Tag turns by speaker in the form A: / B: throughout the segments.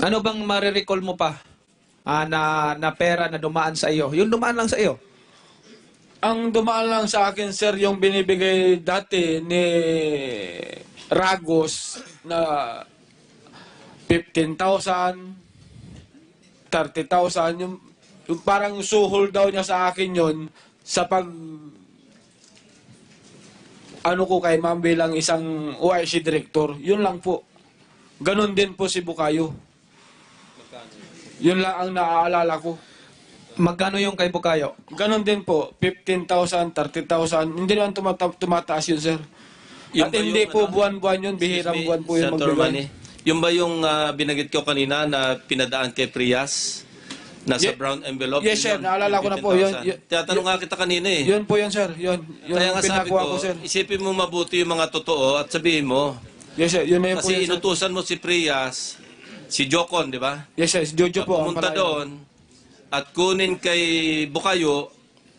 A: Ano bang marirecall mo pa na pera na dumaan sa iyo? Yung dumaan lang sa iyo.
B: Ang dumaan lang sa akin, sir, yung binibigay dati ni Ragos na 15,000, 30,000, yung parang suhol daw niya sa akin yon sa pag ano ko kay ma'am bilang isang OIC director. Yun lang po. Ganon din po si Bukayo. Yun lang ang naaalala ko.
A: Magkano yung kay Bukayo?
B: Ganon din po. 15,000, 30,000. Hindi naman tumataas yun, sir.
C: Yung
B: At
C: ba
B: hindi
C: yung,
B: po
C: ano,
B: buwan-buwan yun. Bihirang buwan po yung
C: Senator Manny,
B: magbigay.
C: yung ba yung binanggit ko kanina na pinadaan kay Prias? Nasa brown envelope?
B: Yes, sir.
C: Yun,
B: Naalala ko na po.
C: 15,000. Tinatanong nga kita kanina eh.
B: Yun po yun, sir. Yun
C: Kaya nga sabi
B: pinakuha
C: ko,
B: ko, sir.
C: isipin mo mabuti yung mga totoo at sabihin mo.
B: Yes, sir. Yun na yun po
C: Kasi
B: yun, sir.
C: inutusan mo si Prias, si Jocon, di ba?
B: Yes, sir. Jojo po. ang
C: Pumunta
B: palayan.
C: doon at kunin kay Bukayo,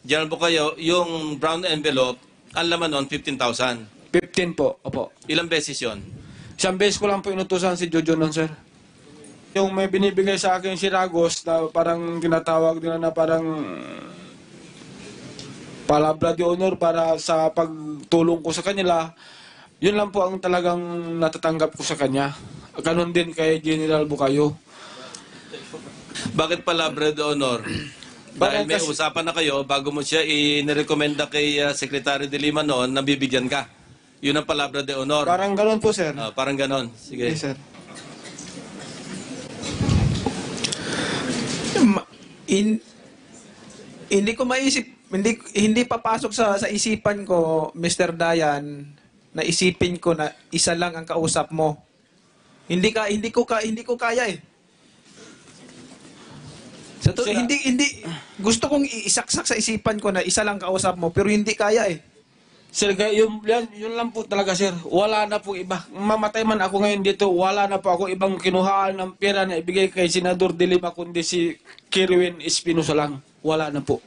C: General Bukayo, yung brown envelope, ang laman nun, 15,000.
B: 15 po. Opo.
C: Ilang beses yon?
B: Isang beses ko lang po inutusan si Jojo nun, sir. Yung may binibigay sa akin si Ragos na parang tinatawag nila na parang palabra de honor para sa pagtulong ko sa kanila, yun lang po ang talagang natatanggap ko sa kanya. Ganon din kay General Bukayo.
C: Bakit palabra de honor? Dahil may
B: Kasi-
C: usapan na kayo, bago mo siya inirekomenda kay Secretary de Lima noon, na bibigyan ka. Yun ang palabra de honor.
B: Parang ganon po, sir.
C: Parang ganon. Sige.
B: Yes, sir.
A: Hindi ko maisip, hindi papasok sa isipan ko, Mr. Dayan, na isipin ko na isa lang ang kausap mo. Hindi ko kaya eh.
B: Sir,
A: Hindi gusto kong isaksak sa isipan ko na isa lang kausap mo pero hindi kaya eh.
B: Sir, yun lang po talaga, sir. Wala na po iba. Mamatay man ako ngayon dito, wala na po ako ibang kinuhaan ng pera na ibigay kay Senador de Lima kundi si Kirwin Espinosa lang. Wala na po.